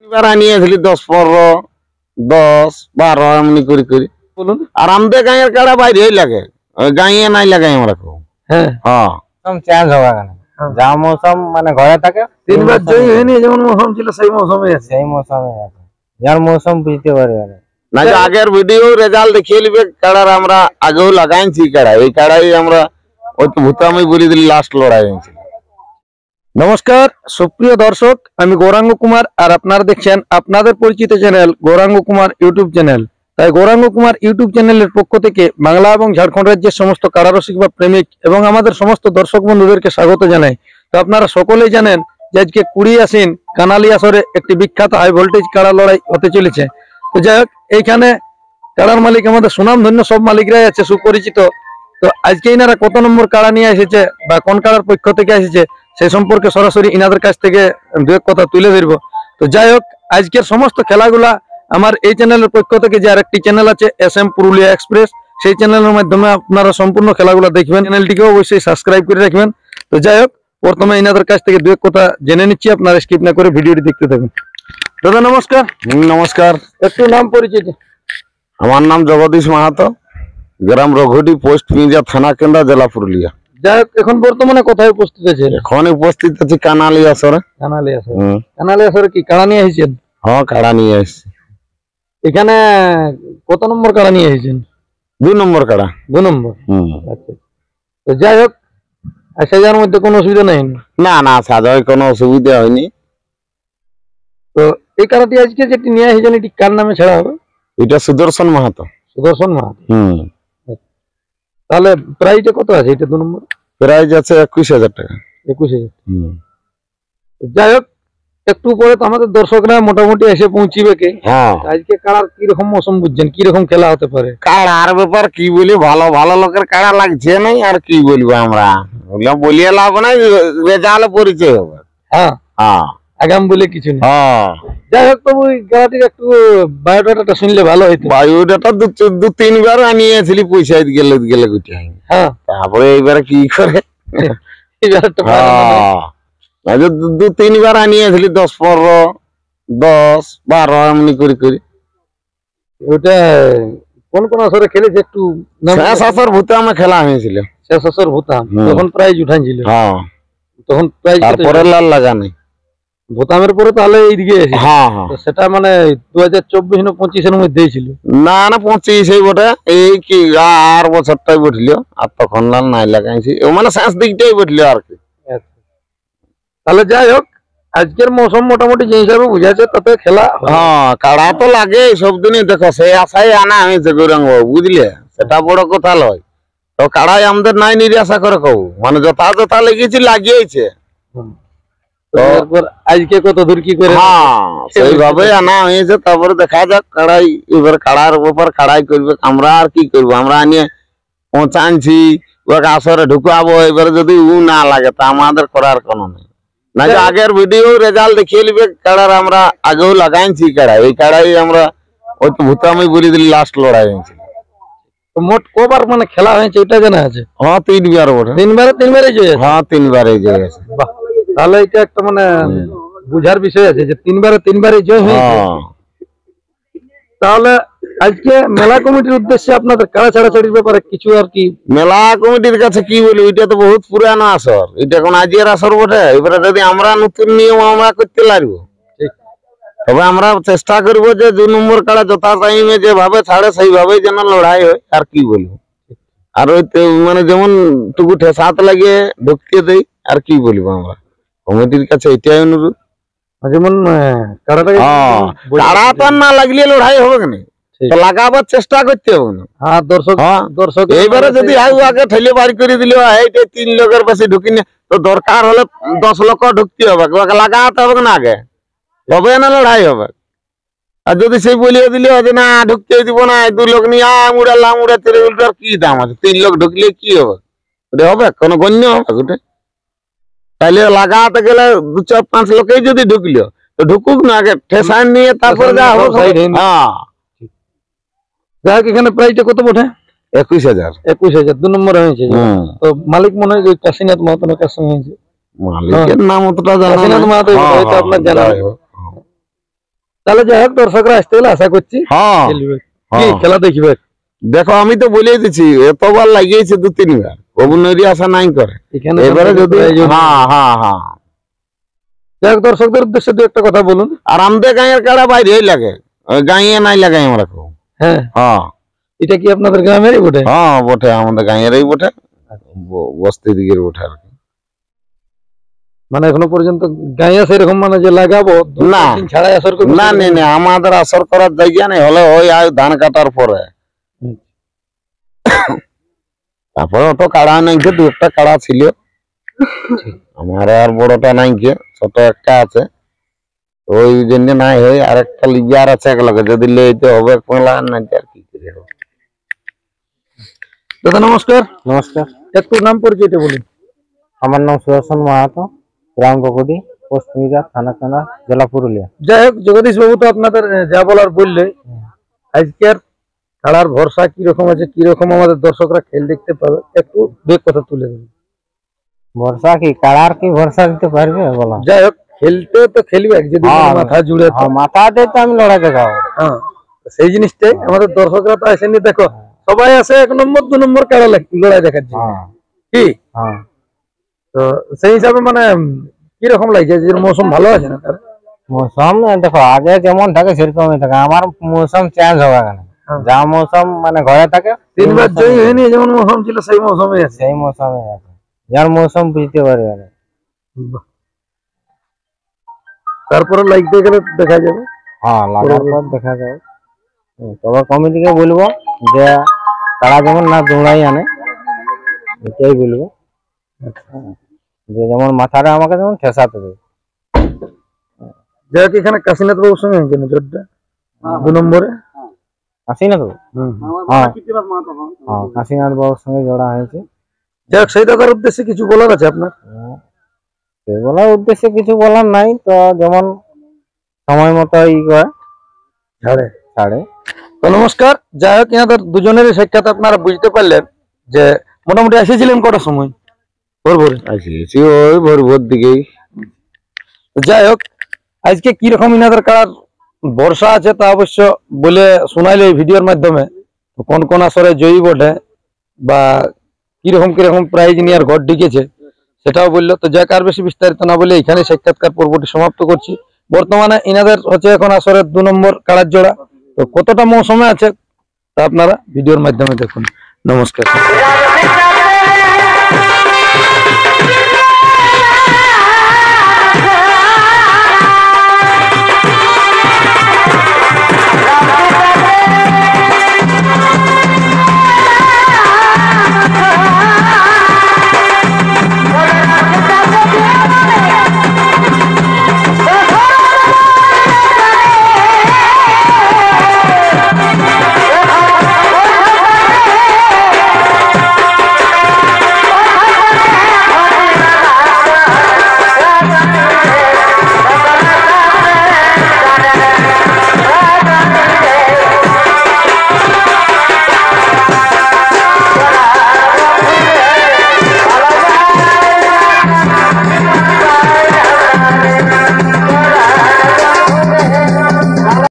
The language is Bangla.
এবার আনিয়েছিলি 10-15, 10-12 এমনি করে করে বলুন। আর আমাদের গাঁয়ের কাড়া বাইরেই লাগে, ওই গাঁয়ে নাই লাগাই আমরা খুব। হ্যাঁ চেঞ্জ হবে কেন? যা মৌসুম মানে ঘরে থাকে তিনবার জয়ী হয়নি, যেমন মৌসুম ছিল সেই মৌসুমে আছে। সেই মৌসুমে আছে, যার মৌসুম বুঝতে পারবে না। না যে আগের ভিডিও রেজাল্ট দেখিয়ে নিবে কাড়ার, আমরা আগেও লাগাইছি কাড়া, এই কাড়াই আমরা ওই তো ভূতামি বলে দিলি লাস্ট লড়াই হয়েছিল। নমস্কার সুপ্রিয় দর্শক, আমি গৌরাঙ্গ কুমার আর আপনারা দেখছেন আপনাদের পরিচিত channel Gauranga Kumar YouTube channel. তাই গৌরাঙ্গ কুমার ইউটিউব চ্যানেলের পক্ষ থেকে বাংলা এবং ঝাড়খণ্ড রাজ্যের সমস্ত কারারসিক বা প্রেমিক এবং আমাদের সমস্ত দর্শক বন্ধুদেরকে স্বাগত জানাই। তো আপনারা সকলেই জানেন যে আজকে 20 আশ্বিন কানালি আসরে একটি বিখ্যাত হাই ভোল্টেজ কাড়া লড়াই হতে চলেছে। তো যাই হোক, এইখানে কাড়ার মালিক আমাদের সুনামধন্য সব মালিকরাই আছে, সুপরিচিত। তো আজকে ইনারা কত নম্বর কাড়া নিয়ে এসেছে বা কোন কাড়ার পক্ষ থেকে এসেছে সেই সম্পর্কে সরাসরি ইনাদের কাছ থেকে দু এক কথা তুলে ধরবো। তো যাই হোক, আজকের সমস্ত খেলাগুলা আমার এই চ্যানেলের পক্ষ থেকে যে আরেকটি চ্যানেল আছে SM পুরুলিয়া এক্সপ্রেস, সেই চ্যানেলের মাধ্যমে আপনারা সম্পূর্ণ খেলাগুলো দেখবেন। চ্যানেলটিকে অবশ্যই সাবস্ক্রাইব করে রাখবেন। তো যাই হোক, প্রথমে ইনাদের কাছ থেকে দু এক কথা জেনে নিচ্ছি, আপনারা স্কিপ না করে ভিডিওটি দেখতে থাকুন। দাদা নমস্কার। নমস্কার, একটু নাম পরিচয়। আমার নাম জগদীশ মাহাতো, গ্রাম রঘুটি, পোস্ট পিঁজা, থানা কেন্দ্রা, জেলা পুরুলিয়া। যাই হোক, এখন বর্তমানে কোথায় উপস্থিত আছে? এখন উপস্থিত আছি কানালি আসরে। কানালি আসরে। কানালি আসরে কি কাড়া নিয়ে এসেছেন? হ্যাঁ, কাড়া নিয়ে এসেছি। এখানে কত নম্বর কাড়া নিয়ে এসেছেন? 2 নম্বর কাড়া। 2 নম্বর। আচ্ছা, তো যাই হোক, সাজার মধ্যে কোনো অসুবিধা নেই? না না, সাজায় কোনো অসুবিধা হয়নি। তো এই কাড়াটি আজকে যেটি নিয়ে এসেছেন এটি কার নামে ছাড়া হবে? এটা সুদর্শন মাহাতো। সুদর্শন মাহাতো। তাহলে প্রাইসটা কত আছে এটা 2 নম্বর? প্রাইস আছে 21,000 টাকা। 21,000। যাই হোক, একটু পরে তো আমাদের দর্শকরা মোটামুটি এসে পৌঁছিবে কে। হ্যাঁ, আজকে কাড়ার কিরকম মৌসুম বুঝছেন, কিরকম খেলা হতে পারে? কাড়ার ব্যাপার কি বলি, ভালো ভালো লোকের কাড়া লাগছে নাই, আর কি বলবো আমরা, বলিয়ে লাভ নাই, রেজাল্ট পরিচয় হবে। হ্যাঁ হ্যাঁ, আগাম বলে কিছু নেই। হ্যাঁ, যাই হোক, তবু ওই খেলাটির একটু বায়োডাটাটা শুনলে ভালো হইতো। বায়ুডাটা 2-3 বার আনিয়েছিলি, পয়সা গেলে গেলে গুটি। হ্যাঁ, তারপরে এইবারে কি করে, এবার একটা হ্যাঁ 2-3 বার আনিয়েছিলি, 10-15, 10-12 এমনি করে করে। ওটা কোন কোন আসরে খেলেছে একটু নাম? শেষ আসর ভূতে আমার খেলা হয়েছিল। শেষ আসর ভুতাম, তখন প্রাইজ উঠাইছিল। হ্যাঁ, তখন প্রাইজ তারপরে লাল লাগানি ভুতামের পরে তাহলে এইদিকে এসে। হ্যাঁ হ্যাঁ, সেটা মানে 2024 না 25 মধ্যেই ছিল। না না 25 এই বটে, এই কি আর বছরটাই বটল, আর তখন লাল নাই লাগাইছি, মানে শেষ দিকটাই বটল আর কি। তাহলে যাই হোক, আজকের মৌসুম মোটামুটি যে হিসাবে বুঝাচ্ছে তাতে খেলা। হ্যাঁ, কাড়া তো লাগে সব দিনই, দেখো সেই আশাই আনা হয়েছে গৌরাঙ্গ বাবু, বুঝলে, সেটা বড় কথা লয়। তো কাড়াই আমাদের নাই নিরাশা করে কব, মানে যথা যথা লেগেছি লাগিয়েছে। আজকে কত দূর কি করে, হ্যাঁ সেইভাবে আনা হয়েছে। তারপরে দেখা যাক কাড়াই, এবার কাড়ার ব্যাপার কাড়াই করবে, আমরা আর কি করবো, আমরা আনিয়ে পৌঁছানছি, ওকে আসরে ঢুকাবো, এবারে যদি না লাগে তা আমাদের করার কোনো নেই। না যে আগের ভিডিও রেজাল্ট দেখিয়ে নিবে কাড়ার, আমরা আগেও লাগাইছি কাড়াই, এই কাড়াই আমরা ওই তো ভূতামি বলে দিলি লাস্ট লড়াই হয়েছিল। মোট কবার মানে খেলা হয়েছে এটা জানা আছে? হ্যাঁ 3 বার বটে। 3 বারে জয়? হ্যাঁ 3 বারে জয় আছে। তাহলে এটা একটা মানে বুঝার বিষয় আছে যে 3 বারে জয় হয়েছে। তাহলে আজকে মেলা কমিটির উদ্দেশ্যে আপনাদের কাড়া ছাড়াছাড়ির ব্যাপারে কিছু আর কি? মেলা কমিটির কাছে কি বলি, ওইটা তো বহুত পুরানো আসর, এটা কোন আজকের আসর বটে। এবারে যদি আমরা নতুন নিয়ম আমরা করতে লাগবো, তবে আমরা চেষ্টা করবো যে 2 নম্বর কাড়া যথা টাইমে যেভাবে ছাড়ে সেইভাবেই যেন লড়াই হয়, আর কি বলবো। আর ওই মানে যেমন টুকু ঠেসাত লাগিয়ে ঢুকতে দেই, আর কি বলবো, আমরা কমিটির কাছে এটাই অনুরোধ। যেমন কাড়া তো না লাগলে লড়াই হবে না, তো লাগাবার চেষ্টা করতে হবে না। হ্যাঁ, দর্শক এইবারে যদি আগে ঠেলে বাড়ি করে দিল, এই 3 লোকের বেশি ঢুকিনি, তো দরকার হলে 10 লোক ঢুকতে হবে, লাগাতে হবে না আগে, তবে না লড়াই হবে। আর যদি সেই বলিয়ে দিল যে না ঢুকতে দিব না, 2 লোক নিয়ে উড়ালাম, উড়ে চলে উল্টার কি দাম আছে, 3 লোক ঢুকলে কি হবে, ওটা হবে কোনো গণ্য হবে ওটা? তাইলে লাগাতে গেলে 2-4-5 লোকেই যদি ঢুকলো, তো ঢুকুক না, আগে ঠেসান নিয়ে তারপরে যা হবে। হ্যাঁ, যাই হোক, এখানে প্রাইসটা কত বটে? 21,000। 21,000 2 নম্বর হয়েছে। তো মালিক মনে হয় কাশীনাথ মাহাতো কার সঙ্গে হয়েছে? মালিকের নাম অতটা জানা কাশীনাথ মাহাতো, এটা আপনার জানা? তাহলে যাই হোক দর্শকরা আসতে গেলে আশা করছি হ্যাঁ খেলবে কি হ্যাঁ। খেলা দেখবে। দেখো আমি তো বলেই দিচ্ছি এতবার লাগিয়েছে 2-3 বার অবুনেরই আশা নাই করে এখানে এবারে যদি হ্যাঁ হ্যাঁ হ্যাঁ যাই হোক দর্শকদের উদ্দেশ্যে দু একটা কথা বলুন। আর আমাদের গাঁয়ের কাড়া বাইরেই লাগে ওই গাঁয়ে নাই লাগাই আমরা কেউ। হ্যাঁ হ্যাঁ এটা কি আপনাদের গ্রামেরই বটে? হ্যাঁ বটে আমাদের গাঁয়েরই বটে বস্তি দিকের বটে আর কি। মানে এখনো পর্যন্ত গাঁয়ে সেরকম মানে যে লাগাবো না। 2-3 ছাড়াই আসর করবো না না না আমাদের আসর করার জায়গা নেই হলে ওই আর ধান কাটার পরে হুম। তারপরে অত কাড়া নাই দু একটা কাড়া ছিল আমার আর বড়টা নাই ছোট একটা আছে ওই জন্য নাই হয় আর একটা লিবিয়ার আছে একলাগে যদি লইতে হবে কোলা না আর কি করে হবে। দাদা নমস্কার। নমস্কার, একটু নাম পরিচয়টা বলুন। আমার নাম সুদর্শন মাহাতো, গ্রাম বকুড়ি, পোস্ট মিরাট, থানা কানা, জেলা পুরুলিয়া। যাই হোক জগদীশ বাবু তো আপনাদের যা বলার বললে আজকের খেলার ভরসা কিরকম আছে কিরকম আমাদের দর্শকরা খেল দেখতে পাবে একটু বেগ কথা তুলে দেবেন। ভরসা কি কাড়ার কি ভরসা দিতে পারবে বলো? যাই হোক খেলতে তো খেলবে যদি হ্যাঁ, মাথা জুড়ে তো। মাথা দিয়ে তো আমি লড়াই দেখাবো। হ্যাঁ সেই জিনিসটাই আমাদের দর্শকরা তো আসেনি দেখো সবাই আসে 1 নম্বর 2 নম্বর কাড়া লড়াই দেখার জন্য হ্যাঁ কি হ্যাঁ তো সেই হিসাবে মানে কিরকম লাগছে যে মৌসুম ভালো আছে না তার? মৌসুম দেখো আগে যেমন থাকে সেরকমই থাকে, আমার মৌসুম চেঞ্জ হবে কেন? যা মৌসুম মানে ঘরে থাকে 3 বার জয়ী হয়নি যেমন মৌসুম ছিল সেই মৌসুমে আছে। সেই মৌসুমে আছে, যার মৌসুম বুঝতে পারবে না। বাহ। তারপরে লাগতে গেলে দেখা যাবে। হ্যাঁ লাগার পর দেখা যাবে। তবে কমিটিকে বলবো যে তারা যেমন না দৌড়াই আনে এটাই বলবো, যে যেমন মাথাটা আমাকে যেমন ঠেসাতে দেবে। যাই হোক এখানে কাশীনাথ বাবুর সঙ্গে হয়েছে না জোরটা 2 নম্বরে। আসি না তো? হ্যাঁ হ্যাঁ কাশীনাথ বাবুর সঙ্গে জোড়া হয়েছে। যাই হোক সেই দাদার উদ্দেশ্যে কিছু বলার আছে আপনার? সেগুলোর উদ্দেশ্যে কিছু বলার নাই, তো যেমন সময় মতো ই করে ছাড়ে ছাড়ে। তো নমস্কার। যাই হোক এনাদের দুজনেরই সাক্ষাৎ আপনারা বুঝতে পারলেন যে মোটামুটি এসেছিলেন কটার সময়? ভোর ভোরে। আসি ওই ভোর ভোর দিকেই। তো যাই হোক আজকে কিরকম ইনাদের কার বর্ষা আছে তা অবশ্য বলে শোনাইলে এই ভিডিওর মাধ্যমে। তো কোন কোন আসরে জয়ী বটে বা কিরকম কিরকম প্রাইজ নিয়ে আর ঘর ঢুকেছে সেটাও বললো। তো যাক আর বেশি বিস্তারিত না বলে এখানে সাক্ষাৎকার পর্বটি সমাপ্ত করছি। বর্তমানে ইনাদের হচ্ছে এখন আসরের 2 নম্বর কাড়ার জোড়া। তো কতটা মৌসুমে আছে তা আপনারা ভিডিওর মাধ্যমে দেখুন। নমস্কার।